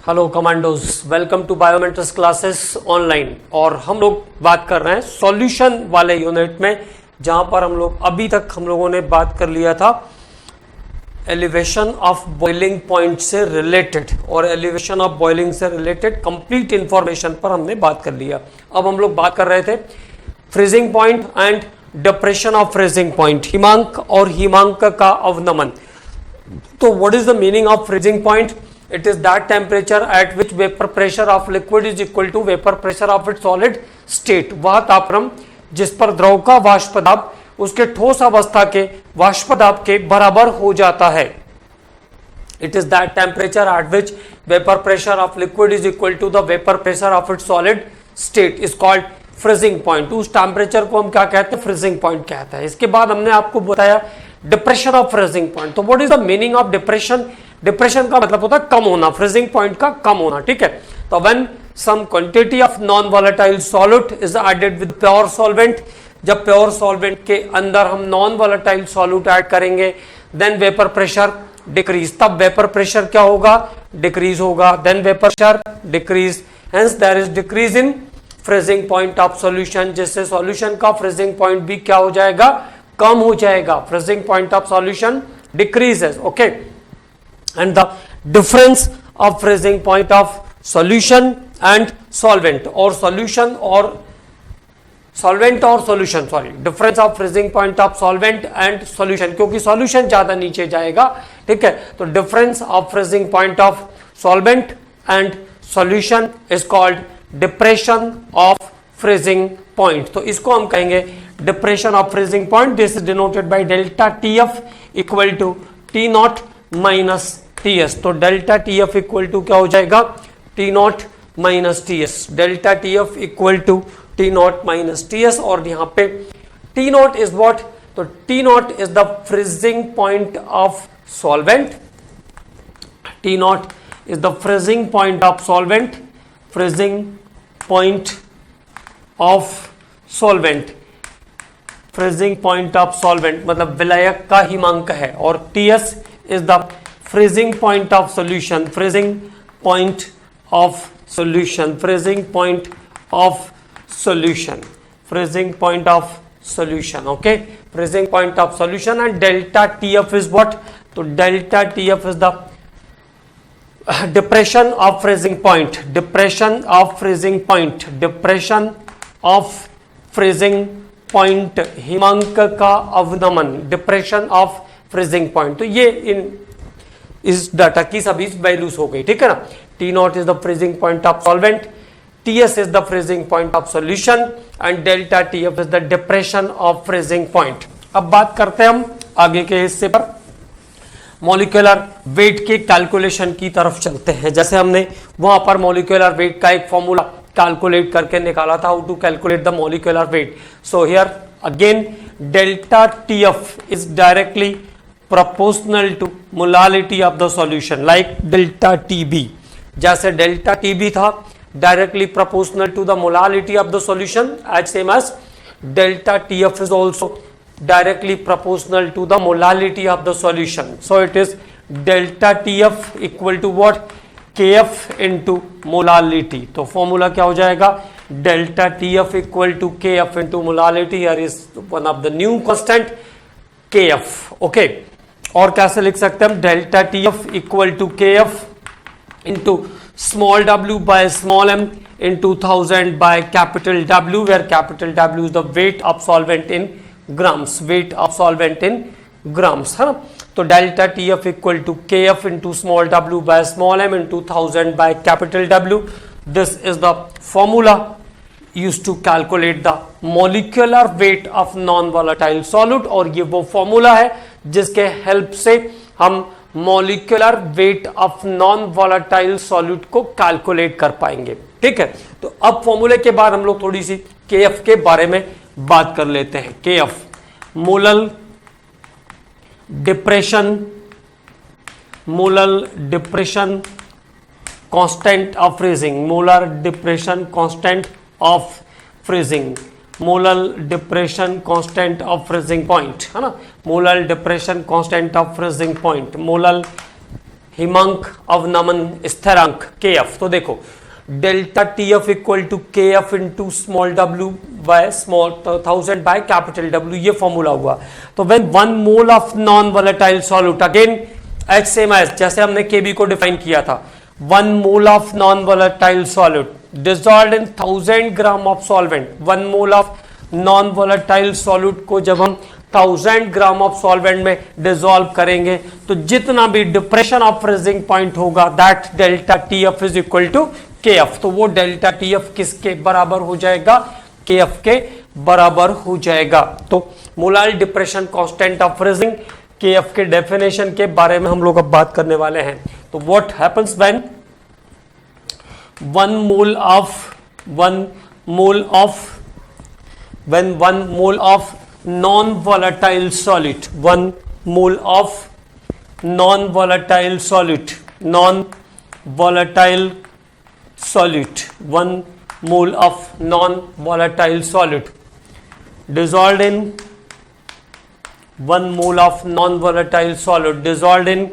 Hello commandos, welcome to biometrics classes online. और हम लोग बात कर रहे हैं सॉल्यूशन वाले यूनिट में, जहां पर हम लोग अभी तक हम लोगों ने बात कर लिया था एलिवेशन ऑफ बॉइलिंग पॉइंट से रिलेटेड, और एलिवेशन ऑफ बॉइलिंग से रिलेटेड कंप्लीट इंफॉर्मेशन पर हमने बात कर लिया। अब हम लोग बात कर रहे थे freezing point and depression of freezing point, हिमांक और हिमांक का अवनमन। तो what is the meaning of freezing point? It is that temperature at which vapor pressure of liquid is equal to vapor pressure of its solid state। वह तापक्रम जिस पर द्रव का वाष्प दाब उसके ठोस अवस्था के वाष्प दाब के बराबर हो जाता है। It is that temperature at which vapor pressure of liquid is equal to the vapor pressure of its solid state is called freezing point। उस टेम्परेचर को हम क्या कहते हैं? फ्रीजिंग पॉइंट कहते हैं। इसके बाद हमने आपको बताया डिप्रेशन ऑफ फ्रीजिंग पॉइंट। तो what is the meaning of depression? Depression का मतलब होता है कम होना, फ्रीजिंग पॉइंट का कम होना, ठीक है। तो when some quantity of non volatile solute is added with pure solvent, जब प्योर सॉल्वेंट के अंदर हम नॉन वोलेटाइल सॉल्यूट ऐड करेंगे, देन वेपर प्रेशर डिक्रीज, तब वेपर प्रेशर क्या होगा? डिक्रीज होगा। Then vapour pressure decrease, hence there is decrease in freezing point of solution, जिससे सॉल्यूशन का फ्रीजिंग पॉइंट भी क्या हो जाएगा? कम हो जाएगा। Freezing point of solution decreases, okay. And the difference of freezing point of solution and solvent, or solution or solvent or solution, sorry, difference of freezing point of solvent and solution, क्योंकि solution ज्यादा नीचे जाएगा, ठीक है। तो difference of freezing point of solvent and solution is called depression of freezing point। तो इसको हम कहेंगे depression of freezing point। This is denoted by delta TF equal to T naught minus TS। तो डेल्टा TF इक्वल टू क्या हो जाएगा? T naught minus TS। Delta TF equal to T naught minus TS, और यहां पे T naught is what? तो T naught is the freezing point of solvent. T naught is the freezing point of solvent, freezing point of solvent, freezing point of solvent मतलब विलायक का हिमांक है। और TS is the freezing point of solution, freezing point of solution, freezing point of solution, freezing point of solution, okay, freezing point of solution। and delta TF is what? तो delta TF is the depression of freezing point, depression of freezing point, depression of freezing point, हिमांक का अवनमन, depression of freezing point। तो ये इन इस data की सभी values हो गई, ठीक है ना। T naught is the freezing point of solvent, TS is the freezing point of solution, and delta TF is the depression of freezing point. अब बात करते हैं हम आगे के हिस्से पर, मॉलिक्यूलर वेट के कैलकुलेशन की तरफ चलते हैं। जैसे हमने वहां पर मॉलिक्यूलर वेट का एक फॉर्मूला कैलकुलेट करके निकाला था, how to calculate the molecular weight. So here again delta TF is directly proportional to molality of the solution, like delta TB। जैसे delta TB था directly proportional to the molality of the solution, as same as delta TF is also directly proportional to the molality of the solution। So it is delta TF equal to what? KF into molality। तो formula क्या हो जाएगा? delta TF equal to KF into molality। Here is one of the new constant KF, okay। और कैसे लिख सकते हैं हम? Delta TF equal to KF into small w by small m into 1000 by capital W, where capital W is the weight of solvent in grams, weight of solvent in grams, है ना। तो delta TF equal to KF into small w by small m into 1000 by capital W। This is the formula used to calculate the molecular weight of non-volatile solute। और ये वो formula है जिसके help से हम molecular weight of non volatile solute को calculate कर पाएंगे, ठीक है। तो अब फॉर्मूले के बाद हम लोग थोड़ी सी KF के बारे में बात कर लेते हैं। KF molal depression constant of freezing, molar depression constant of freezing, molal depression constant of freezing point, है ना। Molal depression constant of freezing point, मोलल हिमांक अवनमन स्थिरांक KF। तो देखो delta TF equal to KF into small w by small 1000 by capital W, ये formula हुआ। तो when 1 mole of non volatile solute, again H same as जैसे हमने KB को डिफाइन किया था, 1 mole of non volatile solute dissolved in 1000 gram of solvent. 1 mole of non volatile solute को जब हम 1000 ग्राम ऑफ सॉल्वेंट में डिसॉल्व करेंगे तो जितना भी डिप्रेशन ऑफ फ्रीजिंग पॉइंट होगा that delta TF is equal to KF। तो वो डेल्टा TF किसके बराबर हो जाएगा? KF के बराबर हो जाएगा। तो molar depression constant of freezing KF के डेफिनेशन के बारे में हम लोग अब बात करने वाले हैं। तो what happens when 1 mole of non volatile solid, 1 mole of non volatile solid, 1 mole of non volatile solid dissolved in 1 mole of non volatile solid dissolved in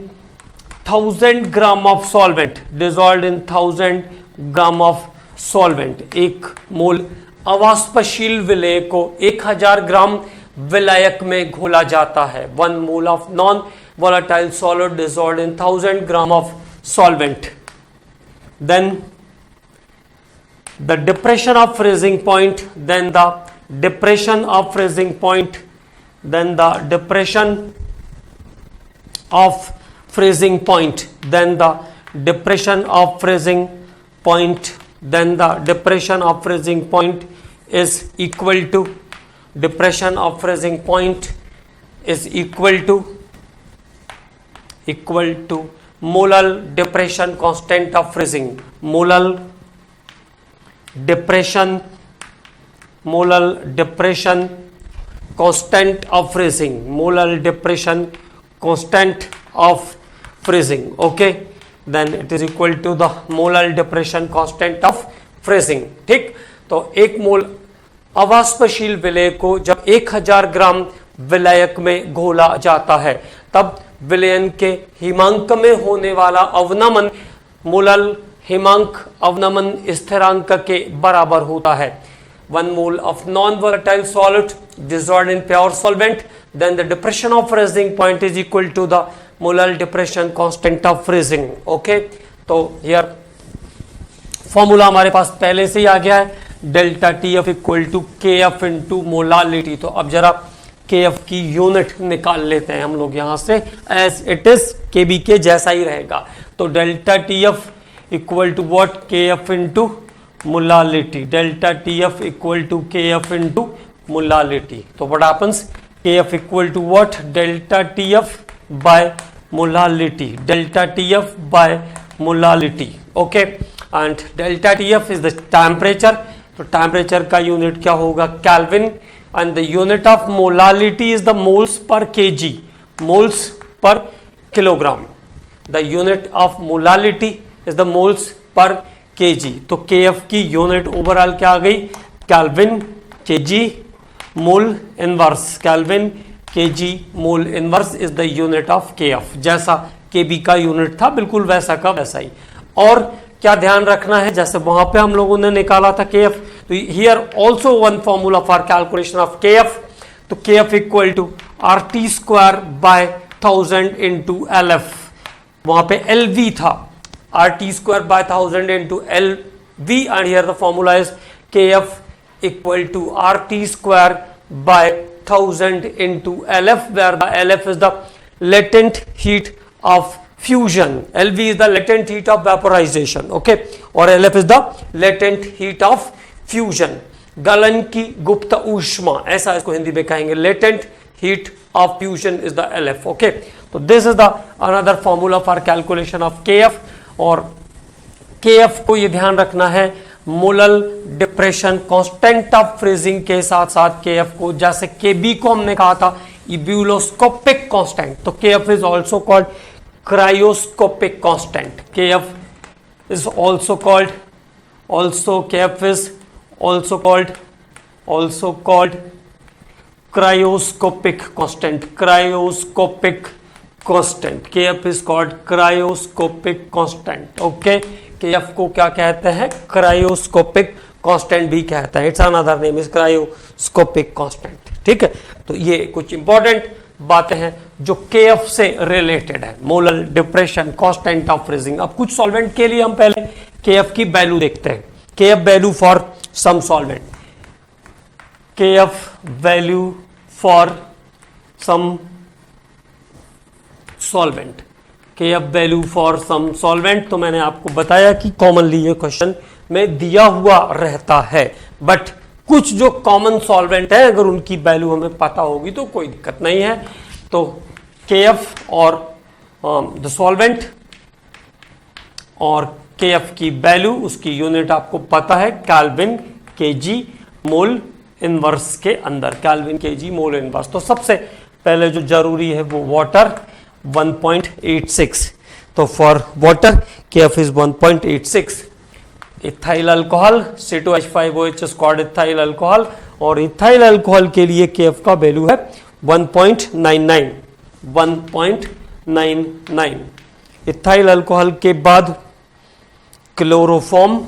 1000 gram of solvent, dissolved in 1000 gram of solvent। 1 mole अवाष्पशील विलेय को 1000 gram विलायक में घोला जाता है। 1 mole of non volatile solid dissolved in 1000 gram of solvent. Then the depression of freezing point, then the depression of freezing point, then the depression of freezing point, then the depression of freezing point, then the depression of freezing point is equal to depression of freezing point is equal to molar depression constant of freezing, molar depression constant of freezing, molar depression constant of freezing, okay, then it is equal to the molar depression constant of freezing। ठीक, तो 1 mole अवाष्पशील विलेय को जब 1000 gram विलायक में घोला जाता है तब विलयन के हिमांक में होने वाला अवनमन मोलल हिमांक अवनमन स्थिरांक के बराबर होता है। 1 mole of non volatile solid dissolved in pure solvent, then the depression of freezing point is equal to the molar depression constant of freezing, okay। तो here फॉर्मूला हमारे पास पहले से ही आ गया है, delta TF equal to KF into molality. तो अब जरा KF की यूनिट निकाल लेते हैं हम लोग यहां से, एज इट इज KB के जैसा ही रहेगा। तो delta TF equal to what? KF into molality, delta TF equal to KF into molality. तो what happens? KF equal to what? Delta TF by molality, delta TF by molality, okay. And delta TF is the temperature. तो temperature का unit क्या होगा? Kelvin. And the unit of molality is the moles per kg, moles per kilogram. The unit of molality is the moles per kg। तो KF की unit overall क्या आ गई? Kelvin kg mole inverse, kelvin kg mole inverse is the unit of KF। जैसा KB का unit था बिल्कुल वैसा का वैसा ही। और क्या ध्यान रखना है, जैसे वहां पे हम लोगों ने निकाला था KF, तो here also one formula for calculation of KF। तो KF equal to RT square by 1000 into LF। वहां पे LV था, RT square by 1000 into LV, and here the formula is KF equal to RT square by 1000 into LF, where the LF is the latent heat of fusion, LV is the latent heat of vaporization, okay, और LF is the latent heat of fusion, गलन की गुप्त ऊष्मा, ऐसा इसको हिंदी में कहेंगे, latent heat of fusion is the LF, okay। तो this is the another formula for calculation of KF। और KF को ये ध्यान रखना है molal depression constant of freezing के साथ साथ KF को, जैसे KB को हमने कहा था इब्यूलोस्कोपिक कांस्टेंट, तो KF is also called cryoscopic constant. KF is also called cryoscopic constant, cryoscopic constant, KF is called cryoscopic constant. Okay, KF को क्या कहते हैं? क्रायोस्कोपिक कांस्टेंट भी कहते हैं। It's another name is cryoscopic constant. ठीक है, तो ये कुछ इंपॉर्टेंट बातें हैं जो KF से रिलेटेड है। Molar depression, constant of freezing. अब कुछ सॉल्वेंट के लिए हम पहले KF की वैल्यू देखते हैं। KF value for some solvent, KF value for some solvent, KF value for some solvent. तो मैंने आपको बताया कि कॉमनली ये क्वेश्चन में दिया हुआ रहता है, बट कुछ जो कॉमन सॉल्वेंट है अगर उनकी वैल्यू हमें पता होगी तो कोई दिक्कत नहीं है। तो KF और द सॉल्वेंट और KF की वैल्यू, उसकी यूनिट आपको पता है, केल्विन केजी मोल इनवर्स के अंदर, केल्विन केजी मोल इनवर्स। तो सबसे पहले जो जरूरी है वो वाटर 1.86। तो for water KF is 1.86। Ethyl alcohol C2H5OH is called ethyl alcohol, और इथाइल अल्कोहल के लिए KF का वैल्यू है 1.99। 1.99। इथाइल अल्कोहल के बाद chloroform,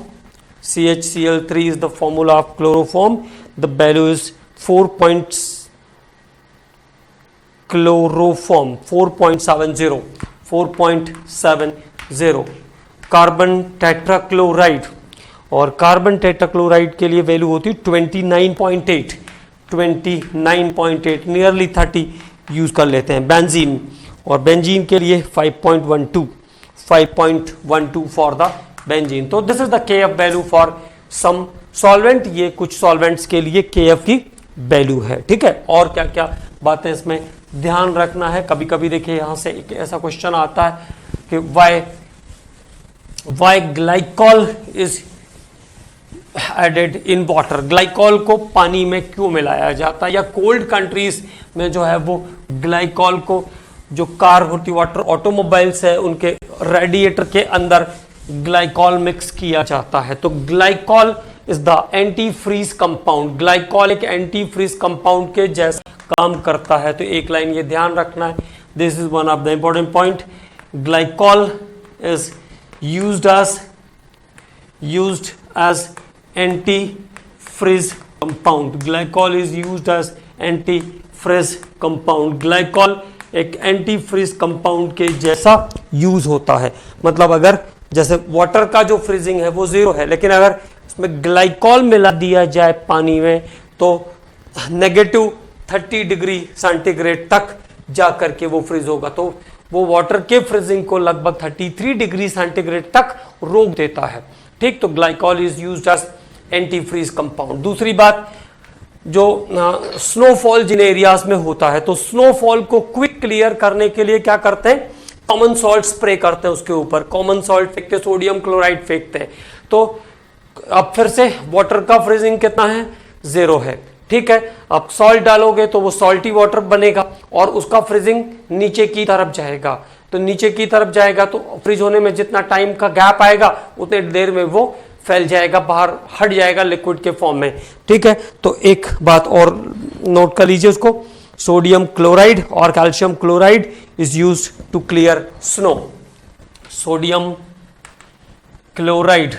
CHCl3 is the formula of chloroform. The value is 4.70. 4.70। Carbon tetrachloride, और कार्बन टेट्राक्लोराइड के लिए वैल्यू होती है 29.8। 29.8, नियरली 30 यूज कर लेते हैं। बेंजीन, और बेंजीन के लिए 5.12। 5.12 फॉर द बेंजीन। तो this is the KF value for some solvent. ये कुछ सॉल्वेंट्स के लिए KF की वैल्यू है। ठीक है, और क्या क्या बातें इसमें ध्यान रखना है। कभी कभी देखिए यहां से एक ऐसा क्वेश्चन आता है कि why glycol is added in water. Glycol को पानी में क्यों मिलाया जाता है, या कोल्ड कंट्रीज में जो है वो ग्लाइकॉल को, जो कार होती वाटर ऑटोमोबाइल्स है उनके रेडिएटर के अंदर ग्लाइकॉल मिक्स किया जाता है। तो glycol is the anti freeze compound. Glycol एक एंटी फ्रीज कंपाउंड के जैसा काम करता है। तो एक लाइन ये ध्यान रखना है, this is one of the important point. Glycol is used as anti freeze compound. Glycol is used as anti freeze compound. Glycol एक एंटी फ्रीज कंपाउंड के जैसा यूज होता है। मतलब अगर जैसे वाटर का जो फ्रीजिंग है वो 0 है, लेकिन अगर इसमें ग्लाइकॉल मिला दिया जाए पानी में तो -30 डिग्री सेंटीग्रेड तक जा करके वो फ्रीज होगा। तो वो वाटर के फ्रीजिंग को लगभग 33 डिग्री सेंटीग्रेड तक रोक देता है। ठीक, तो glycol is used as anti freeze compound. दूसरी बात, जो स्नोफॉल जिन एरियाज में होता है, तो स्नोफॉल को क्विक क्लियर करने के लिए क्या करते हैं, कॉमन सॉल्ट स्प्रे करते हैं उसके ऊपर। कॉमन सॉल्ट फेंकते, सोडियम क्लोराइड फेंकते हैं। तो अब फिर से वाटर का फ्रीजिंग कितना है, 0 है। ठीक है, अब सॉल्ट डालोगे तो वो सॉल्टी वाटर बनेगा और उसका फ्रीजिंग नीचे की तरफ जाएगा। तो नीचे की तरफ जाएगा तो फ्रीज होने में जितना टाइम का गैप आएगा उतने देर में वो फैल जाएगा, बाहर हट जाएगा लिक्विड के फॉर्म में। ठीक है, तो एक बात और नोट कर लीजिए उसको, सोडियम क्लोराइड और calcium chloride is used to clear snow. Sodium chloride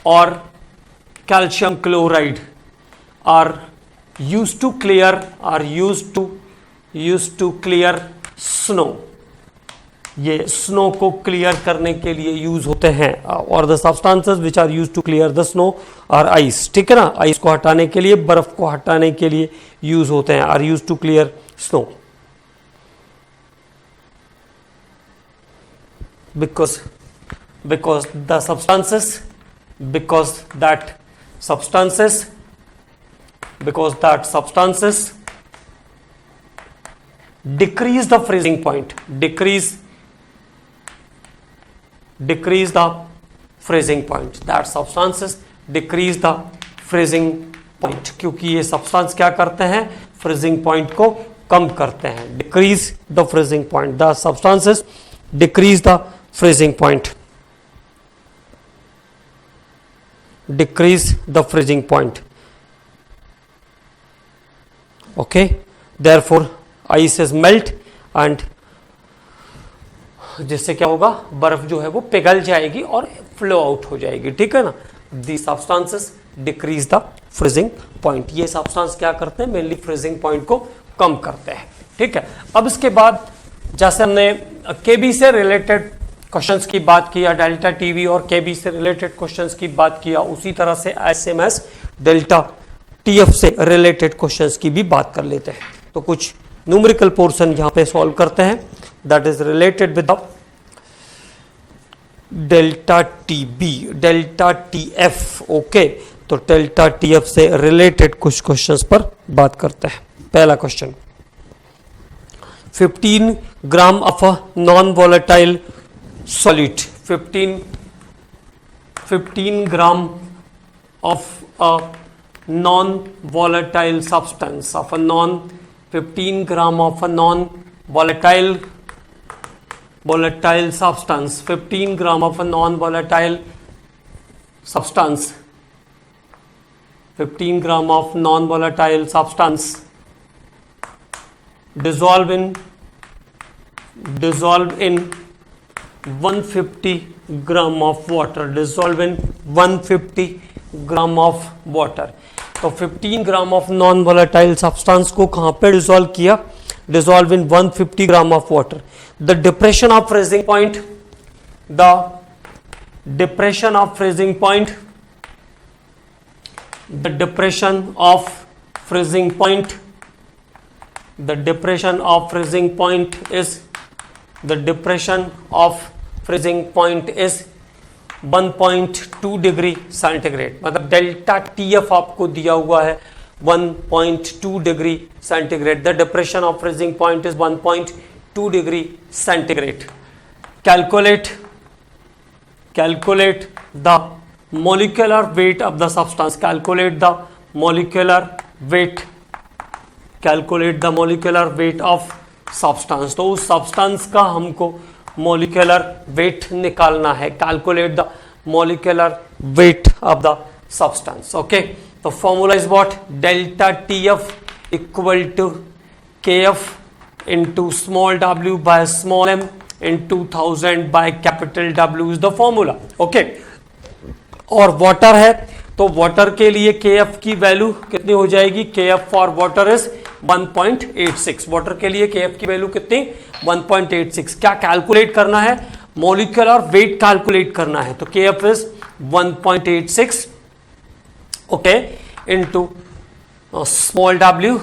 और calcium chloride are used to clear snow। ये स्नो को क्लियर करने के लिए यूज होते हैं। और the substances which are use to clear the snow or ice. ठीक है ना, आइस को हटाने के लिए, बर्फ को हटाने के लिए यूज होते हैं, are use to clear snow. because that substances decrease the freezing point, decrease the freezing point, that substances decrease the freezing point, क्योंकि ये सब्सटेंस क्या करते हैं, फ्रीजिंग पॉइंट को कम करते हैं। decrease the freezing point, the substances decrease the freezing point, decrease the freezing point। okay, therefore ice is melt and जिससे क्या होगा, बर्फ जो है वो पिघल जाएगी और फ्लो आउट हो जाएगी, ठीक है ना। The substances decrease the freezing point, ये सब्सटेंस क्या करते हैं, मेनली फ्रीजिंग पॉइंट को कम करते हैं, ठीक है। अब इसके बाद जैसे हमने केबी से रिलेटेड क्वेश्चंस की बात किया, डेल्टा टीवी और केबी से रिलेटेड क्वेश्चंस की बात किया, उसी तरह से एसएमएस डेल्टा टीएफ से रिलेटेड क्वेश्चंस की भी बात कर लेते हैं। तो कुछ न्यूमेरिकल पोर्शन यहां पे सॉल्व करते हैं, that is related with delta TB, delta TF, okay. तो डेल्टा टीएफ से रिलेटेड कुछ क्वेश्चंस पर बात करते हैं। पहला question, 15 gram of a non volatile solid, 15 gram of a non-volatile substance of a 15 gram of a non-volatile substance, 15 gram of a non-volatile substance, 15 gram of non-volatile substance dissolve in 150 gram of water, dissolve in 150 gram of water. तो 15 gram of non volatile substance को कहां पे dissolve किया, dissolve in 150 gram of water. The depression of freezing point, the depression of freezing point, the depression of freezing point, the depression of freezing point is, the depression of freezing point is 1.2 degree centigrade. मतलब delta TF आपको दिया हुआ है 1.2 degree centigrade. The depression of freezing point is 1.2 degree centigrade. Calculate the molecular weight of the substance, calculate the molecular weight, calculate the molecular weight of substance. तो उस substance का हमको molecular weight निकालना है, calculate the molecular weight of the substance, okay. तो formula is what, delta TF equal to KF into small W by small M into 1000 by capital W is the formula, okay. और water है तो water के लिए KF की value कितनी हो जाएगी, KF for water is 1.86, water के लिए केएफ की वैल्यू कितनी, 1.86। क्या कैलकुलेट करना है, मोलिकुलर वेट कैलकुलेट करना है। तो KF is 1.86, okay, into small W.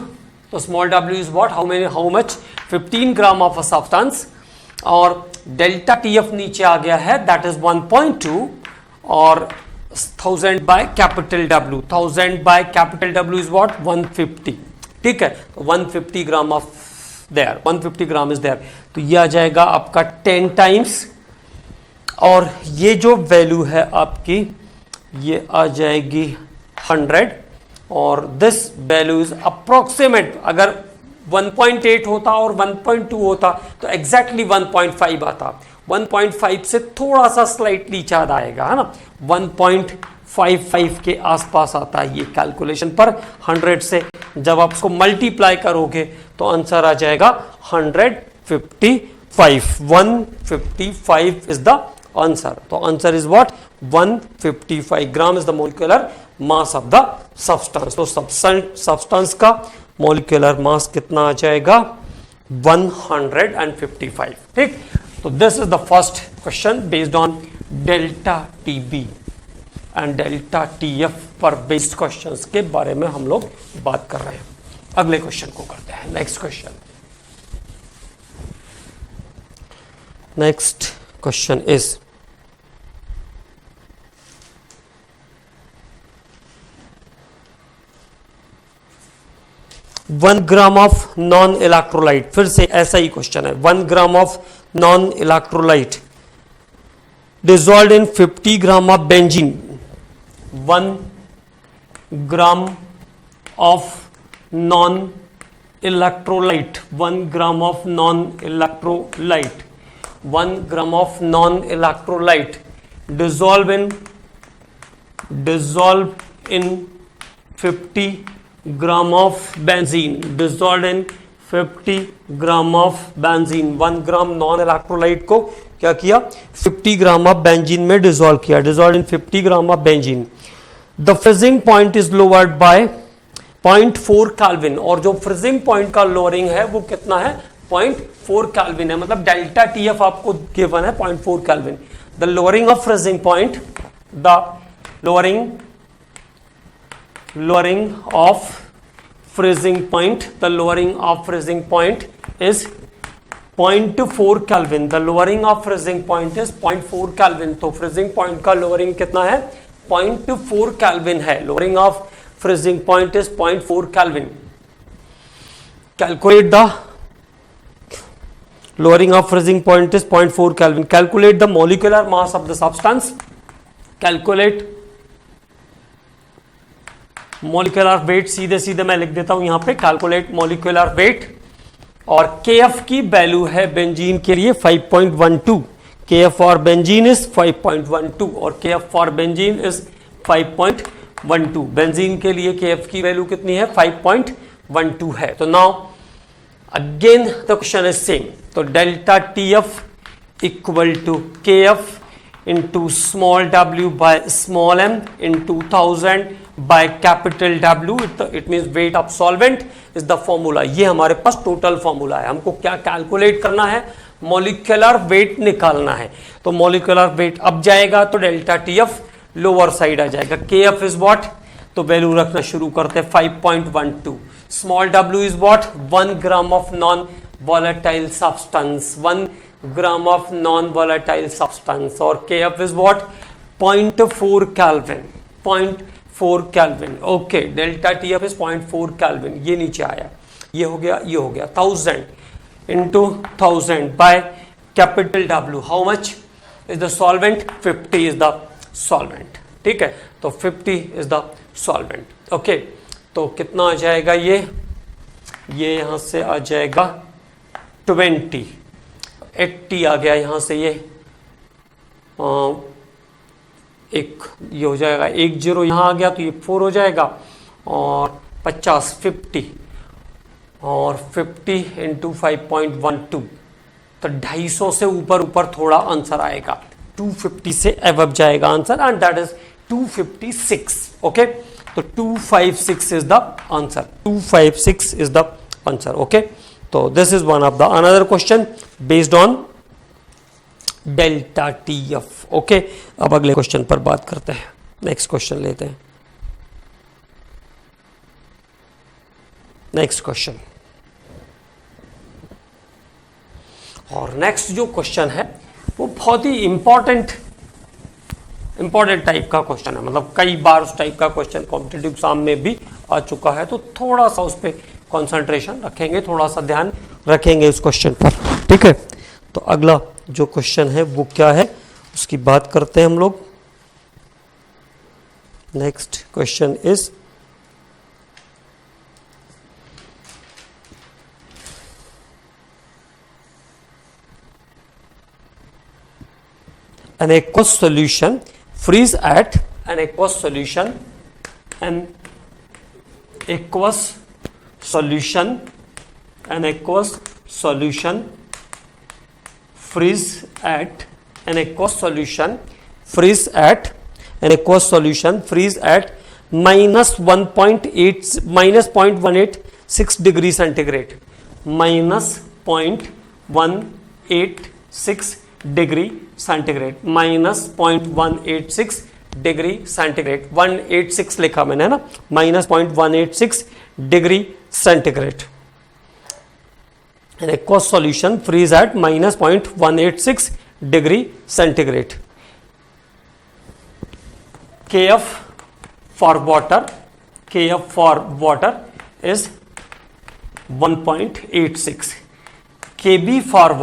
तो small W is what, how much, 15 gram of a substance. और डेल्टा टीएफ नीचे आ गया है, दैट इज 1.2 और 1000 by capital W, 1000 by capital W is what, 150, ठीक है। 150 gram of there, 150 gram is there. तो ये आ जाएगा आपका 10 टाइम्स, और ये जो वैल्यू है आपकी ये आ जाएगी 100, और दिस वैल्यू इज अप्रोक्सीमेट। अगर 1.8 होता और 1.2 होता तो एग्जैक्टली 1.5 आता, 1.5 से थोड़ा सा स्लाइटली ज्यादा आएगा, है ना, 1.55 के आसपास आता है ये कैलकुलेशन पर। 100 से जब आप उसको मल्टीप्लाई करोगे तो आंसर आ जाएगा 155, 155 इज द आंसर। तो answer is what, 155 gram is the molecular mass of the substance. तो सब्सटेंस का मोलिकुलर मास कितना आ जाएगा, 155, ठीक। तो this is the first question based on delta TB and delta TF पर बेस्ड क्वेश्चंस के बारे में हम लोग बात कर रहे हैं। अगले क्वेश्चन को करते हैं, next question. Next question is 1 gram of non electrolyte. फिर से ऐसा ही क्वेश्चन है, 1 gram of non electrolyte dissolved in 50 gram of benzene, 1 gram of non-electrolyte, 1 gram of non-electrolyte, 1 gram of non-electrolyte dissolve in 50 gram of benzene, dissolved in 50 gram of benzene, 1 gram non electrolyte को क्या किया, 50 gram of benzene में dissolve किया, dissolve in 50 gram of benzene. The freezing point is lowered by 0.4 kelvin, और जो freezing point का lowering है वो कितना है, 0.4 केल्विन है, मतलब डेल्टा टीएफ आपको गिवन है 0.4 kelvin. The lowering of freezing point, the lowering of freezing point, the lowering of freezing point is 0.4 Kelvin, the lowering of freezing point is 0.4 Kelvin। तो freezing point का lowering कितना है, 0.4 Kelvin है, lowering of freezing point is 0.4 Kelvin। calculate the lowering of freezing point is 0.4 Kelvin, calculate the molecular mass of the substance, calculate molecular weight, सीधे सीधे मैं लिख देता हूं यहां पे, कैलकुलेट मोलिकुलर वेट, और केएफ की वैल्यू है बेंजीन के लिए 5.12, केएफ फॉर बेंजीन इज 5.12 और KF for benzene is 5.12। Benzene के लिए केएफ की वैल्यू कितनी है, 5.12 है। तो now again the question is same, तो delta TF equal to KF into small w by small m into 1000 by capital W, it means weight of solvent is the formula। ये हमारे पास total formula है, हमको क्या calculate करना है, molecular weight निकालना है। तो मॉलिक्यूलर वेट अब जाएगा तो डेल्टा टीएफ लोअर साइड आ जाएगा, केएफ इज व्हाट, तो वैल्यू रखना शुरू करते हैं 5.12, small w is what, 1 gram of non volatile substance, 1 gram of non volatile substance, और KF is what, 0.4 kelvin, 0.4 kelvin. Okay, delta TF is 0.4 kelvin, ये नीचे आया, ये हो गया, ये हो गया, 1000 into 1000 by capital W, how much is the solvent, 50 is the solvent, ठीक है, तो 50 इज द सॉल्वेंट। ओके, तो कितना आ जाएगा ये यहां से आ जाएगा 20, 80 आ गया यहाँ से, ये एक ये हो जाएगा, 1 0 यहाँ आ गया तो ये 4 हो जाएगा, और 50 50 और 50 इंटू 5.12, तो 250 से ऊपर ऊपर थोड़ा आंसर आएगा, 250 से अबव जाएगा answer, and that is 256। Okay, तो 256 is the answer, 256 is the answer. Okay, तो this is one of the another question based on delta TF. Okay, अब अगले क्वेश्चन पर बात करते हैं, नेक्स्ट क्वेश्चन लेते हैं। नेक्स्ट क्वेश्चन, और नेक्स्ट जो क्वेश्चन है वो बहुत ही इंपॉर्टेंट टाइप का क्वेश्चन है, मतलब कई बार उस टाइप का क्वेश्चन कॉम्पिटिटिव एग्जाम में भी आ चुका है, तो थोड़ा सा उस पर कंसंट्रेशन रखेंगे, थोड़ा सा ध्यान रखेंगे उस क्वेश्चन पर, ठीक है। तो अगला जो क्वेश्चन है वो क्या है उसकी बात करते हैं हम लोग। Next question is an aqueous solution freeze at an aqueous solution freeze at an aqueous solution freeze at minus 0.186 degree centigrade, minus 0.186 degree centigrade, minus 0.186 degree centigrade, 186 लिखा मैंने है ना, minus 0.186 degree centigrade. an aqueous solution freeze at minus 0.186 degree centigrade। KF for water is 1.86, KB for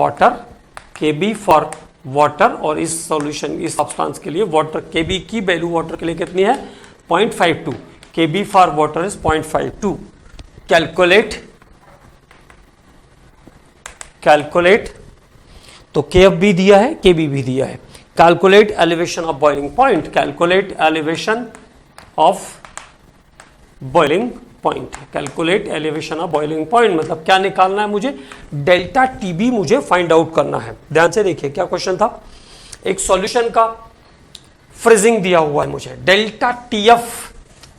water, और इस solution इस substance के लिए water KB की वैल्यू वाटर के लिए कितनी है, 0.52, KB for water is 0.52। Calculate तो KF भी दिया है, KB भी दिया है। Calculate elevation of boiling point, calculate elevation of boiling point है। Calculate elevation of boiling point मतलब क्या निकालना है मुझे, डेल्टा टीबी मुझे फाइंड आउट करना है। ध्यान से देखिए क्या क्वेश्चन था, एक सॉल्यूशन का फ्रीजिंग दिया हुआ है मुझे, डेल्टा टीएफ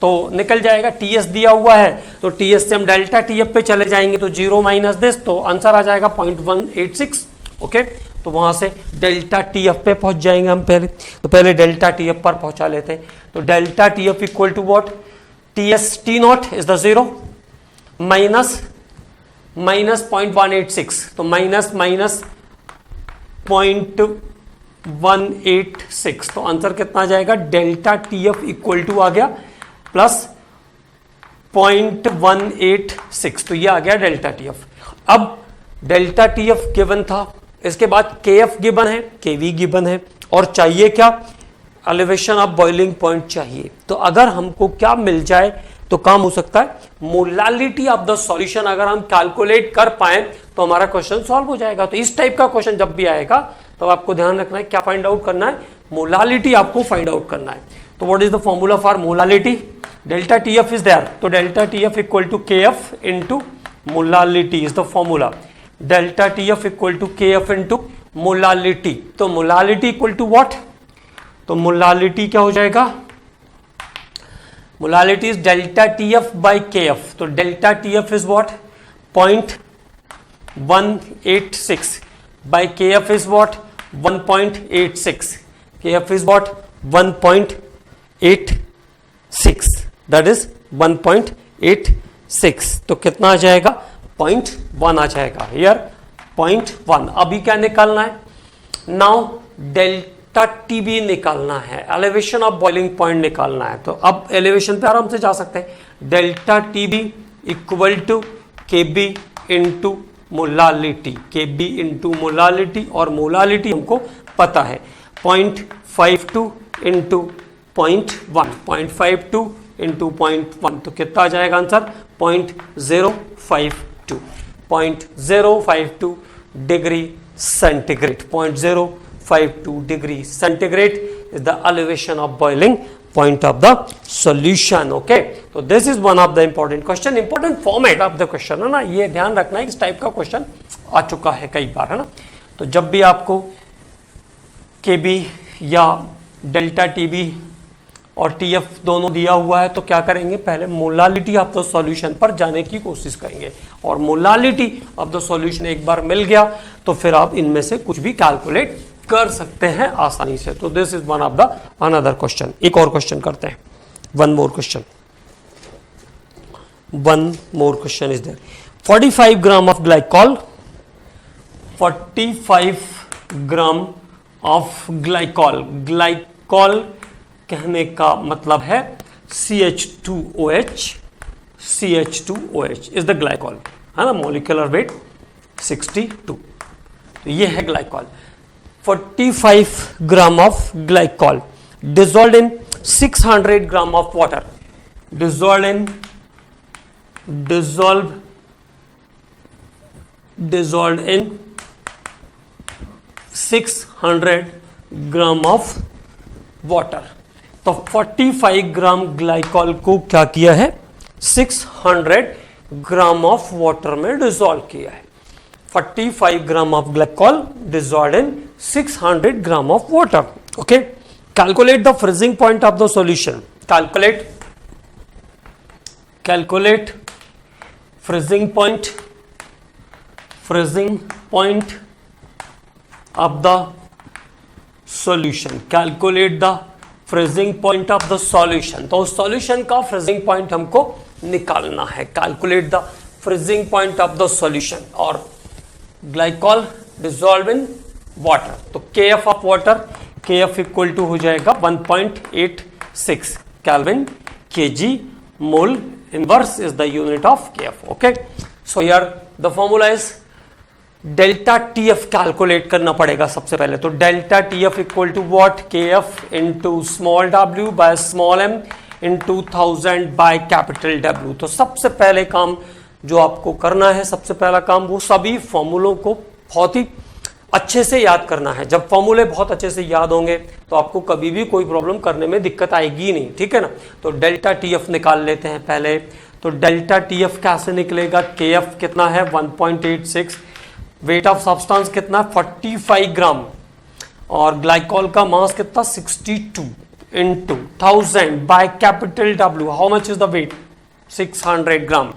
तो निकल जाएगा, टीएस दिया हुआ है तो टीएस से हम डेल्टा टीएफ पे चले जाएंगे तो 0 माइनस दिस तो आंसर आ जाएगा 0.186। ओके, तो वहां से डेल्टा टीएफ पे पहुंच जाएंगे हम पहले, तो पहले डेल्टा टीएफ पर पहुंचा लेते हैं। तो delta TF equal to what, TS T not is the 0 minus 0.186 तो माइनस 0.186 तो आंसर कितना आ जाएगा, डेल्टा टीएफ इक्वल टू आ गया प्लस 0.186 तो ये आ गया डेल्टा टीएफ। अब डेल्टा टीएफ गिवन था, इसके बाद केएफ गिवन है, केवी गिवन है और चाहिए क्या, एलिवेशन ऑफ बॉइलिंग पॉइंट चाहिए। तो अगर हमको क्या मिल जाए तो काम हो सकता है, मोलालिटी ऑफ द सॉल्यूशन अगर हम कैलकुलेट कर पाए तो हमारा क्वेश्चन सॉल्व हो जाएगा। तो इस टाइप का क्वेश्चन जब भी आएगा तो आपको ध्यान रखना है क्या फाइंड आउट करना है, मोलालिटी आपको फाइंड आउट करना है। तो what is the formula for molality, delta TF is there तो delta TF equal to KF into molality is the formula, delta TF equal to KF into molality. तो molality equal to what, तो molality क्या हो जाएगा, molality is delta TF by KF तो delta TF is what 0.186 by KF is what 1.86, KF is what 1.86 that is 1.86 तो कितना आ जाएगा 0.1 आ जाएगा हियर 0.1। अभी क्या निकालना है, नाउ डेल्टा टीबी निकालना है, एलिवेशन ऑफ बॉइलिंग पॉइंट निकालना है। तो अब एलिवेशन पे आराम से जा सकते हैं, delta TB equal to KB into molality, KB into molality और मोलालिटी हमको पता है 0.52 इंटू 0.1, 0.52 इंटू 0.1 तो कितना आ जाएगा answer 0.052, 0.052 degree centigrade, 0.052 degree centigrade is the elevation of boiling point of the solution. Okay, तो this is one of the important question, important format of the question है ना, ये ध्यान रखना है इस टाइप का क्वेश्चन आ चुका है कई बार है ना। तो जब भी आपको केबी या डेल्टा टीबी और टीएफ दोनों दिया हुआ है तो क्या करेंगे, पहले मोलालिटी ऑफ द सॉल्यूशन पर जाने की कोशिश करेंगे और मोलालिटी ऑफ द सॉल्यूशन एक बार मिल गया तो फिर आप इनमें से कुछ भी कैलकुलेट कर सकते हैं आसानी से। तो this is one of the another question. एक और क्वेश्चन करते हैं, one more question is there. 45 gram of glycol, 45 gram of glycol, glycol कहने का मतलब है CH2OH, CH2OH is the glycol है ना, मॉलिक्यूलर वेट 62 तो ये है glycol. 45 gram of glycol dissolved in 600 gram of water, dissolved in 600 gram of water. तो 45 ग्राम ग्लाइकॉल को क्या किया है, 600 ग्राम ऑफ वाटर में डिसॉल्व किया है। 45 gram of glycol dissolved in 600 gram of water. Okay, calculate the freezing point of the solution, calculate freezing point of the solution, calculate the freezing point of the solution. तो solution का freezing point हमको निकालना है, calculate the freezing point of the solution. और glycol dissolve in water तो KF of water, KF equal to हो जाएगा 1.86 kelvin KG mole, inverse is the unit of KF. Okay, so here the formula is delta TF calculate करना पड़ेगा सबसे पहले। तो delta TF equal to what, KF into small w by small m into 1000 by capital W। तो सबसे पहले काम जो आपको करना है, सबसे पहला काम वो सभी फॉर्मूलों को बहुत ही अच्छे से याद करना है। जब फॉर्मूले बहुत अच्छे से याद होंगे तो आपको कभी भी कोई प्रॉब्लम करने में दिक्कत आएगी नहीं, ठीक है ना। तो डेल्टा टीएफ निकाल लेते हैं पहले। तो डेल्टा टी एफ कैसे निकलेगा, के एफ कितना है 1.86, वेट ऑफ सब्सटेंस कितना 45 ग्राम, और ग्लाइकॉल का मास कितना 62 into 1000 by capital W, how much is the weight 600 gram,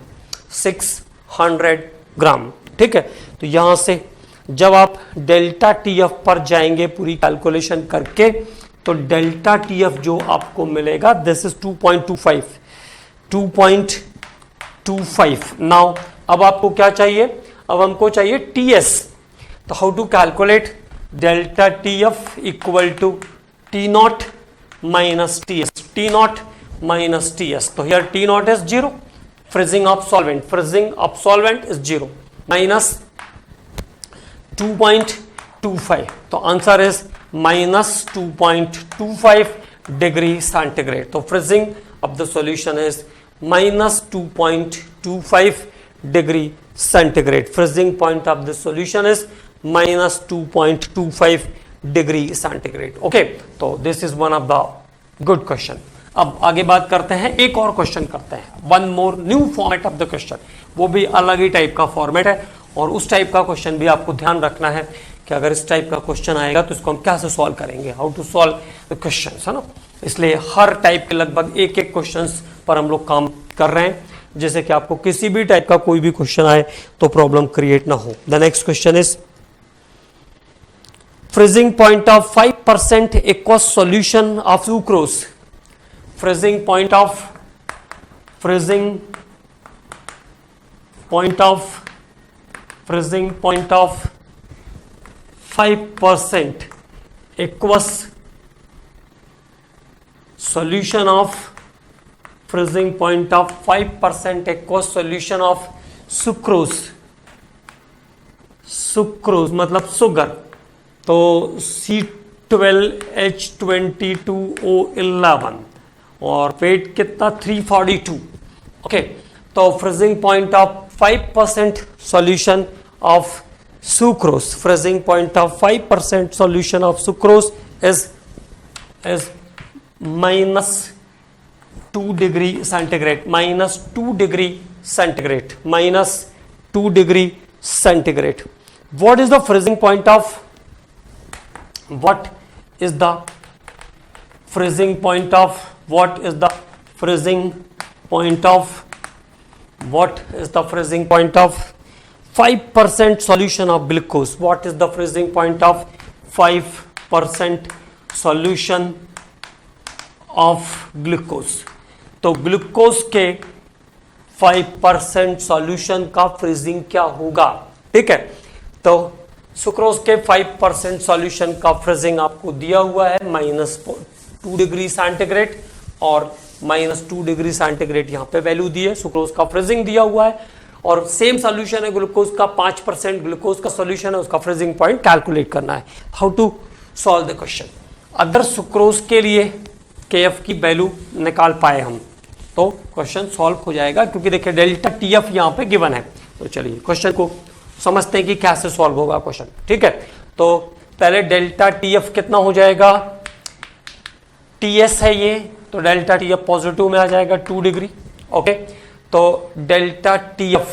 600 gram. ठीक है, तो यहां से जब आप डेल्टा टी एफ पर जाएंगे पूरी कैलकुलेशन करके, तो डेल्टा टी एफ जो आपको मिलेगा दिस इज 2.25। नाउ अब आपको क्या चाहिए, अब हमको चाहिए टी एस। तो how to calculate delta T F equal to T not minus T S, T not minus T S. तो here T not is 0, freezing of solvent is 0, minus 2.25, तो answer is minus 2.25 degree centigrade. तो freezing of the solution is minus 2.25 degree centigrade. Freezing point of the solution is minus 2.25 degree centigrade. Okay, तो this is one of the good question. अब आगे बात करते हैं, एक और क्वेश्चन करते हैं, one more new format of the question, वो भी अलग ही टाइप का फॉर्मेट है, और उस टाइप का क्वेश्चन भी आपको ध्यान रखना है कि अगर इस टाइप का क्वेश्चन आएगा तो इसको हम कैसे सॉल्व करेंगे, how to solve the questions, है ना। इसलिए हर टाइप के लगभग एक एक क्वेश्चंस पर हम लोग काम कर रहे हैं, जैसे कि आपको किसी भी टाइप का कोई भी क्वेश्चन आए तो प्रॉब्लम क्रिएट ना हो। The next question is freezing point of 5% aqueous solution of sucrose. Freezing point of 5% aqueous solution of freezing point of 5% aqueous solution of sucrose मतलब शुगर, तो C12H22O11 और वेट कितना 342। ओके, तो freezing point of 5% solution of sucrose, freezing point of 5% solution of sucrose is minus 2 degree centigrade, minus 2 degree centigrade, minus 2 degree centigrade. What is the freezing point of freezing point of 5% solution of glucose? What is the freezing point of 5% solution of glucose? तो glucose के 5% solution का freezing क्या होगा? ठीक है, तो sucrose के 5% solution का फ्रीजिंग आपको दिया हुआ है -2 डिग्री सेंटीग्रेड और -2 डिग्री सेंटीग्रेड यहाँ पे वैल्यू दी है, सुक्रोज का फ्रीजिंग दिया हुआ है, और सेम सॉल्यूशन है ग्लूकोज का, 5% ग्लूकोज का सॉल्यूशन है, उसका फ्रीजिंग पॉइंट कैलकुलेट करना है। How to solve the question? अगर सुक्रोज के लिए केएफ की वैल्यू निकाल पाए हम तो क्वेश्चन सॉल्व हो जाएगा, क्योंकि देखिए डेल्टा टीएफ यहाँ पे गिवन है। तो चलिए क्वेश्चन को समझते हैं कि कैसे सॉल्व होगा क्वेश्चन। ठीक है, तो पहले डेल्टा टीएफ कितना हो जाएगा, टीएस है ये, तो डेल्टा टीएफ पॉजिटिव में आ जाएगा 2 डिग्री। ओके, तो delta TF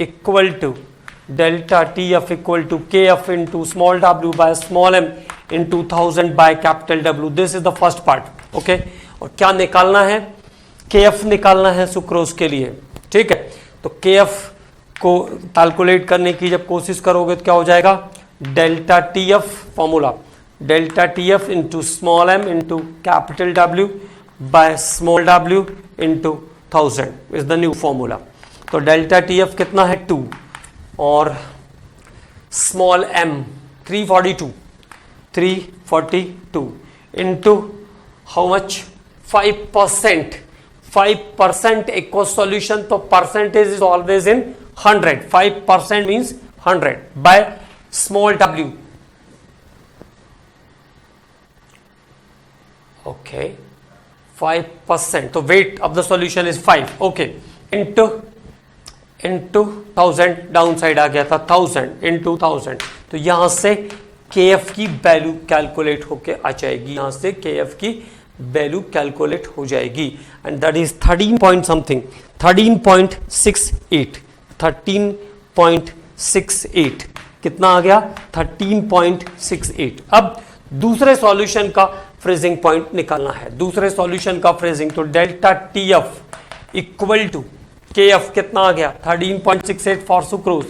equal to K F into small W by small M into 1000 by capital W. This is the first part. Okay, और क्या निकालना है, के एफ निकालना है सुक्रोज के लिए। ठीक है, तो के एफ को कैलकुलेट करने की जब कोशिश करोगे तो क्या हो जाएगा, delta TF formula, delta TF into small M into capital W by small W into 1000 is the new formula. तो डेल्टा टीएफ कितना है 2 और small M 342 into how much 5% aqueous solution, तो percentage is always in 100, 5% means 100 by small W. Okay, 5%, तो weight of the solution is 5। Okay, into 1000, down side आ गया था 1000 into 1000, तो यहां से के एफ की वैल्यू कैलकुलेट होके आ जाएगी, यहां से के एफ की वैल्यू कैलकुलेट हो जाएगी and that is 13 point something 13.68 13.68 कितना आ गया 13.68। अब दूसरे सॉल्यूशन का फ्रीजिंग पॉइंट निकालना है। दूसरे सॉल्यूशन का फ्रीजिंग तो delta T F equal to K F कितना आ गया 13.68 for sucrose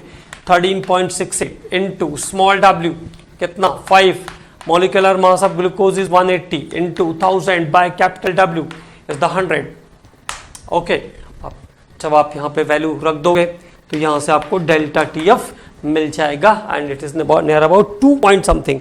13.68 into small W कितना 5 molecular mass of glucose is 180 into 1000 by capital W is the 100। Okay, अब जब आप यहाँ पे वैल्यू रख दोगे तो यहाँ से आपको डेल्टा टी एफ मिल जाएगा and it is near about 2 point something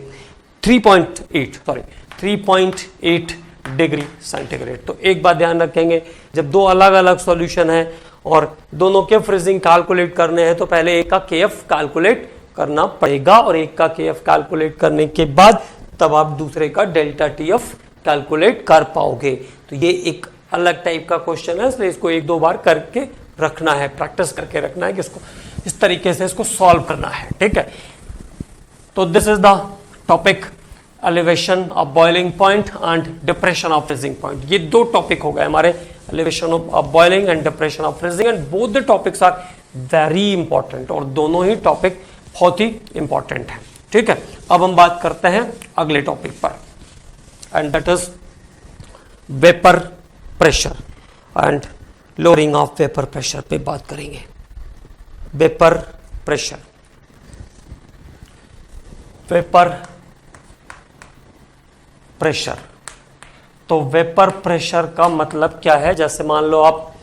3.8 degree centigrade. तो एक बात ध्यान रखेंगे, जब दो अलग अलग सॉल्यूशन है और दोनों के फ्रीजिंग कैलकुलेट करने हैं तो पहले एक का के एफ कैलकुलेट करना पड़ेगा और एक का के एफ कैलकुलेट करने के बाद तब आप दूसरे का डेल्टा टी एफ कैलकुलेट कर पाओगे। तो ये एक अलग टाइप का क्वेश्चन है, इसलिए इसको एक दो बार करके रखना है, प्रैक्टिस करके रखना है कि इसको इस तरीके से इसको सॉल्व करना है। ठीक है, तो this is the topic elevation of boiling point and depression of freezing point. ये दो टॉपिक हो गए हमारे, elevation of boiling and depression of freezing, and both the topics are very important और दोनों ही टॉपिक बहुत ही इंपॉर्टेंट है। ठीक है, अब हम बात करते हैं अगले टॉपिक पर and that is vapour pressure and lowering of vapour pressure पे बात करेंगे। वेपर प्रेशर, वेपर प्रेशर, तो वेपर प्रेशर का मतलब क्या है? जैसे मान लो आप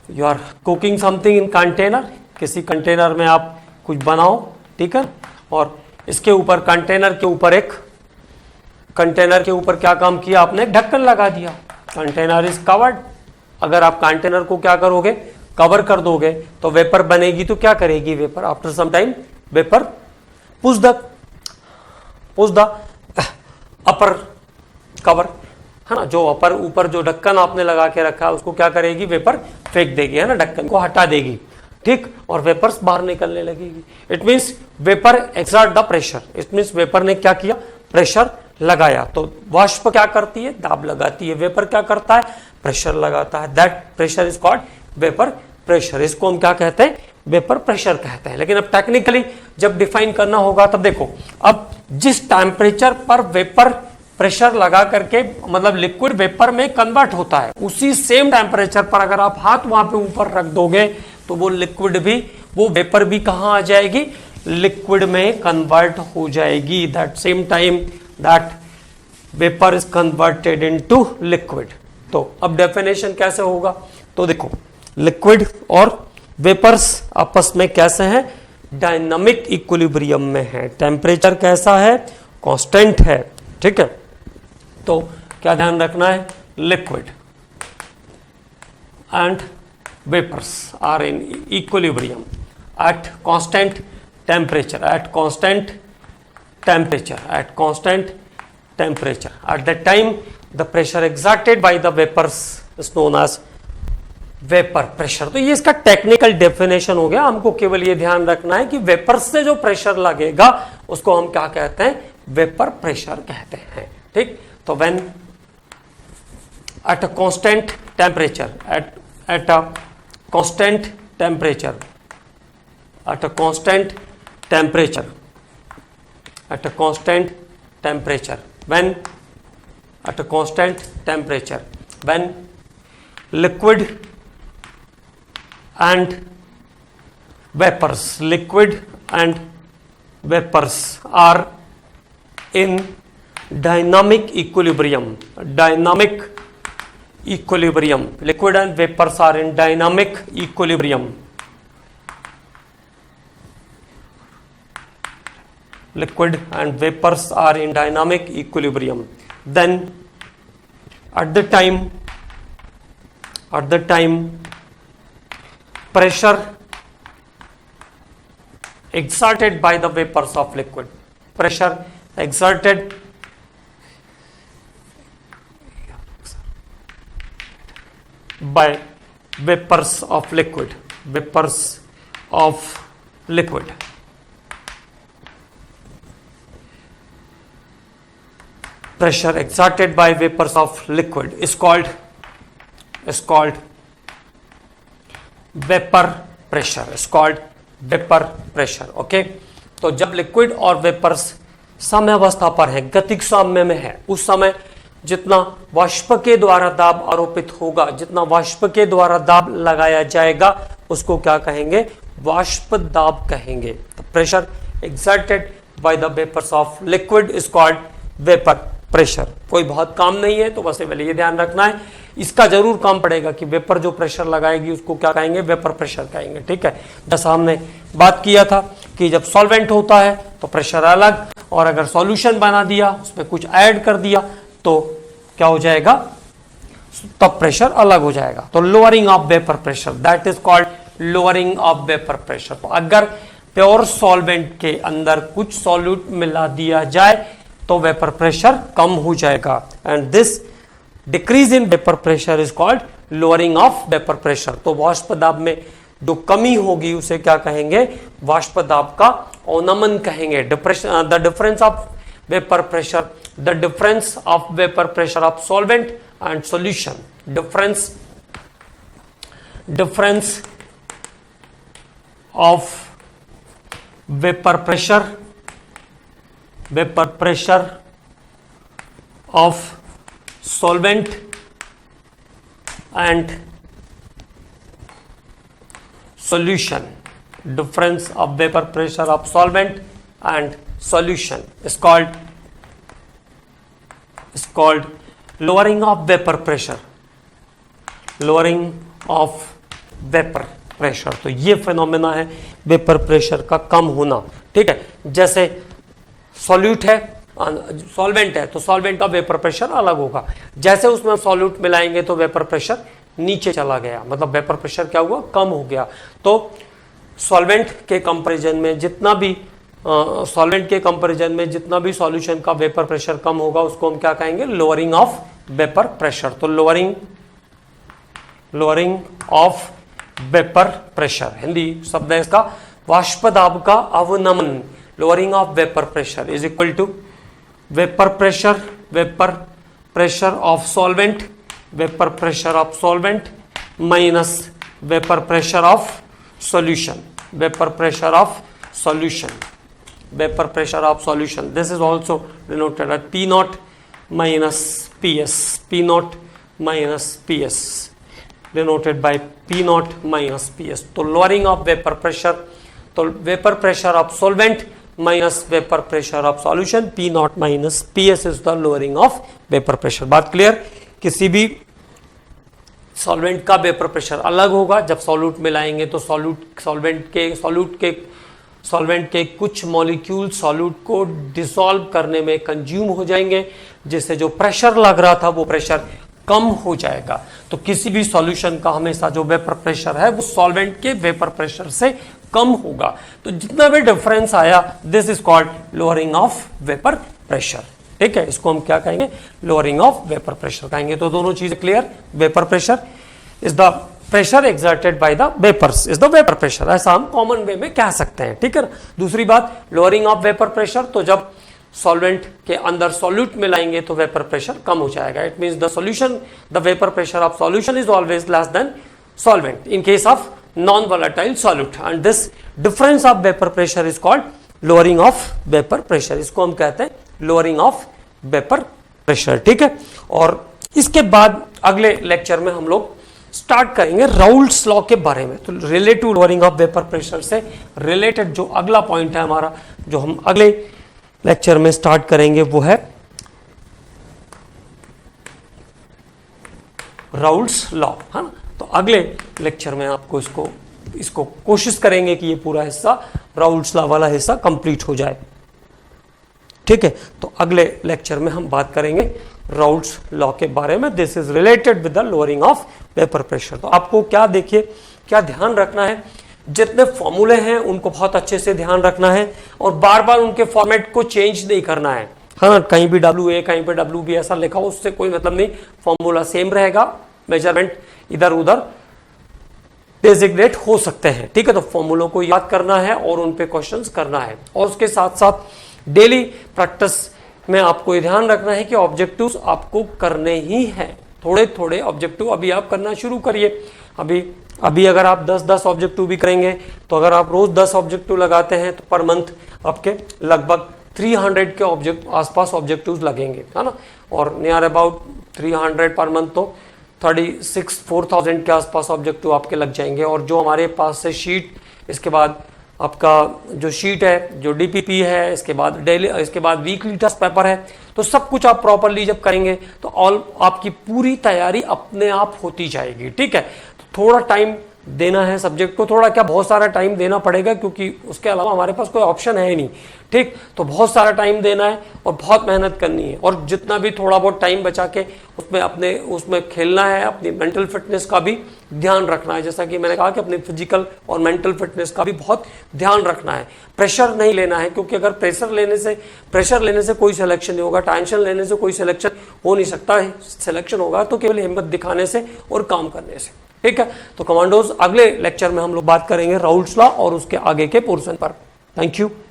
you are cooking something in container, किसी कंटेनर में आप कुछ बनाओ, ठीक है, और इसके ऊपर कंटेनर के ऊपर क्या काम किया आपने? ढक्कन लगा दिया, कंटेनर इज कवर्ड। अगर आप कंटेनर को क्या करोगे? कवर कर दोगे तो वेपर बनेगी, तो क्या करेगी vapour? After some time vapour push the upper cover, है ना, जो अपर ऊपर जो ढक्कन आपने लगा के रखा है उसको क्या करेगी? वेपर फेंक देगी, है ना, ढक्कन को हटा देगी, ठीक, और वेपर्स बाहर निकलने लगेगी। It means vapour exert the pressure, it means vapour ने क्या किया? प्रेशर लगाया। तो वाष्प क्या करती है? दाब लगाती है। वेपर क्या करता है? प्रेशर लगाता है। That pressure is called vapour pressure. इसको हम क्या कहते हैं? वेपर प्रेशर कहते हैं। लेकिन अब टेक्निकली जब डिफाइन करना होगा तब देखो, अब जिस टेम्परेचर पर वेपर प्रेशर लगा करके मतलब लिक्विड वेपर में कन्वर्ट होता है, उसी सेम टेम्परेचर पर अगर आप हाथ वहां पे ऊपर रख दोगे तो वो लिक्विड भी, वो वेपर भी कहां आ जाएगी? लिक्विड में कन्वर्ट हो जाएगी। That same time that vapour is converted into liquid. तो अब डेफिनेशन कैसे होगा? तो देखो, लिक्विड और वेपर्स आपस में कैसे हैं? डायनामिक इक्विलिब्रियम में है। टेम्परेचर कैसा है? कांस्टेंट है, ठीक है। तो क्या ध्यान रखना है? Liquid and vapors are in equilibrium at constant temperature, at constant temperature. At that time the pressure exerted by the vapors is known as vapor pressure। तो ये इसका टेक्निकल डेफिनेशन हो गया। हमको केवल ये ध्यान रखना है कि वेपर से जो प्रेशर लगेगा उसको हम क्या कहते हैं? वेपर प्रेशर कहते हैं, ठीक। तो when at a constant temperature, at a constant temperature, at a constant temperature, at a constant temperature, when at a constant temperature, when liquid and vapors, liquid and vapors are in dynamic equilibrium, dynamic equilibrium, liquid and vapors are in dynamic equilibrium, liquid and vapors are in dynamic equilibrium, then at the time pressure exerted by the vapors of liquid, pressure exerted by vapors of liquid, vapors of liquid, pressure exerted by vapors of liquid is called vapor pressure, is called vapor pressure. Okay, तो जब liquid और vapours साम्यावस्था पर है, गतिक साम्य में है, उस समय जितना वाष्प के द्वारा दाब आरोपित होगा, जितना वाष्प के द्वारा दाब लगाया जाएगा, उसको क्या कहेंगे? वाष्प दाब कहेंगे. The pressure exerted by the vapours of liquid is called vapour pressure. कोई बहुत काम नहीं है, तो बस पहले ये ध्यान रखना है, इसका जरूर काम पड़ेगा कि वेपर जो प्रेशर लगाएगी उसको क्या कहेंगे? वेपर प्रेशर कहेंगे. ठीक है, जैसा हमने बात किया था कि जब सॉल्वेंट होता है तो प्रेशर अलग, और अगर सॉल्यूशन बना दिया, उसमें कुछ ऐड कर दिया, तो क्या हो जाएगा? तब प्रेशर अलग हो जाएगा. तो lowering of vapour pressure, that is called lowering of vapour pressure. तो अगर प्योर सॉल्वेंट के अंदर कुछ सॉल्यूट मिला दिया जाए तो वेपर प्रेशर कम हो जाएगा, and this decrease in vapour pressure is called lowering of vapour pressure. तो वाष्प दाब में जो कमी होगी उसे क्या कहेंगे? वाष्प दाब का अवनमन कहेंगे. The difference of vapour pressure, the difference of vapour pressure of solvent and solution, difference of vapour pressure of solvent and solution, difference of vapor pressure of solvent and solution is called lowering of vapor pressure, lowering of vapor pressure. तो ये phenomena है vapour pressure का कम होना. ठीक है, जैसे solute है, solvent है, तो सॉल्वेंट का वेपर प्रेशर अलग होगा. जैसे उसमें सॉल्यूट मिलाएंगे तो वेपर प्रेशर नीचे चला गया, मतलब वेपर प्रेशर क्या हुआ? कम हो गया. तो सॉल्वेंट के कंपैरिजन में जितना भी सॉल्यूशन का वेपर प्रेशर कम होगा, उसको हम क्या कहेंगे? Lowering of vapour pressure. तो lowering of vapour pressure, Hindi शब्द है इसका वाष्प दाब का अवनमन. Lowering of vapour pressure is equal to vapour pressure of solvent minus vapour pressure of solution. This is also denoted at P not minus PS, denoted by P naught minus PS. तो lowering of vapor pressure, तो vapor pressure of solvent minus vapor pressure of solution, P naught minus PS is the lowering of vapor pressure. बात clear? किसी भी solvent का vapour pressure अलग होगा. जब solute मिलाएंगे तो सॉल्वेंट के कुछ मॉलिक्यूल सॉल्यूट को डिसॉल्व करने में कंज्यूम हो जाएंगे, जिससे जो प्रेशर लग रहा था वो प्रेशर कम हो जाएगा. तो किसी भी सॉल्यूशन का हमेशा जो वेपर प्रेशर है वो सॉल्वेंट के वेपर प्रेशर से कम होगा. तो जितना भी डिफरेंस आया, this is called lowering of vapour pressure. ठीक है, इसको हम क्या कहेंगे? लोअरिंग ऑफ वेपर प्रेशर कहेंगे. तो दोनों चीजें clear. Vapour pressure is the pressure exerted by the vapours, is the vapour pressure, ऐसा हम कॉमन वे में कह सकते हैं. ठीक है. दूसरी बात, लोअरिंग ऑफ वेपर प्रेशर, तो जब सॉल्वेंट के अंदर सॉल्यूट मिलाएंगे तो वेपर प्रेशर कम हो जाएगा. It means the vapour pressure of solution is always less than solvent in case of non volatile solute, and this difference of vapour pressure is called lowering of vapour pressure. इसको हम कहते हैं lowering of vapour pressure. ठीक है. और इसके बाद अगले लेक्चर में हम लोग स्टार्ट करेंगे राउल्ट्स लॉ के बारे में. तो related to lowering of vapour pressure से रिलेटेड जो अगला पॉइंट है हमारा, जो हम अगले लेक्चर में स्टार्ट करेंगे, वो है राउल्ट्स लॉ, है ना. तो अगले लेक्चर में आपको इसको कोशिश करेंगे कि ये पूरा हिस्सा, राउल्ट्स लॉ वाला हिस्सा कंप्लीट हो जाए. ठीक है. तो अगले लेक्चर में हम बात करेंगे राउल्ट्स लॉ के बारे में. This is related with the lowering of vapour pressure. तो आपको क्या ध्यान रखना है, जितने फॉर्मूले हैं उनको बहुत अच्छे से ध्यान रखना है, और बार बार उनके फॉर्मेट को चेंज नहीं करना है. हाँ, कहीं भी WA कहीं पे WB ऐसा लिखा हो, उससे कोई मतलब नहीं. फॉर्मूला सेम रहेगा, मेजरमेंट इधर उधर डेजिग्नेट हो सकते हैं. ठीक है. तो फॉर्मूलों को याद करना है और उन पे क्वेश्चंस करना है, और उसके साथ साथ डेली प्रैक्टिस में आपको ये ध्यान रखना है कि ऑब्जेक्टिव्स आपको करने ही हैं, थोड़े थोड़े ऑब्जेक्टिव अभी आप करना शुरू करिए। अभी अगर आप 10-10 ऑब्जेक्टिव भी करेंगे तो अगर आप रोज 10 ऑब्जेक्टिव लगाते हैं तो पर मंथ आपके लगभग 300 के आसपास ऑब्जेक्टिव्स लगेंगे, है ना, और नियर अबाउट 300 पर मंथ तो 4,000 के आसपास ऑब्जेक्टिव आपके लग जाएंगे। और जो हमारे पास से शीट, इसके बाद आपका जो शीट है, जो डीपीपी है, इसके बाद डेली, इसके बाद वीकली टेस्ट पेपर है, तो सब कुछ आप प्रॉपरली जब करेंगे तो ऑल आपकी पूरी तैयारी अपने आप होती जाएगी। ठीक है, तो थोड़ा टाइम देना है सब्जेक्ट को, थोड़ा क्या बहुत सारा टाइम देना पड़ेगा क्योंकि उसके अलावा हमारे पास कोई ऑप्शन है ही नहीं। ठीक, तो बहुत सारा टाइम देना है और बहुत मेहनत करनी है, और जितना भी थोड़ा बहुत टाइम बचा के उसमें खेलना है, अपनी मेंटल फिटनेस का भी ध्यान रखना है। जैसा कि मैंने कहा कि अपनी फिजिकल और मेंटल फिटनेस का भी बहुत ध्यान रखना है। प्रेशर नहीं लेना है, क्योंकि अगर प्रेशर लेने से कोई सिलेक्शन नहीं होगा, टेंशन लेने से कोई सिलेक्शन हो नहीं सकता है। सिलेक्शन होगा तो केवल हिम्मत दिखाने से और काम करने से। ठीक है, तो कमांडोज अगले लेक्चर में हम लोग बात करेंगे राउल्ट्स लॉ और उसके आगे के पोर्शन पर। Thank you.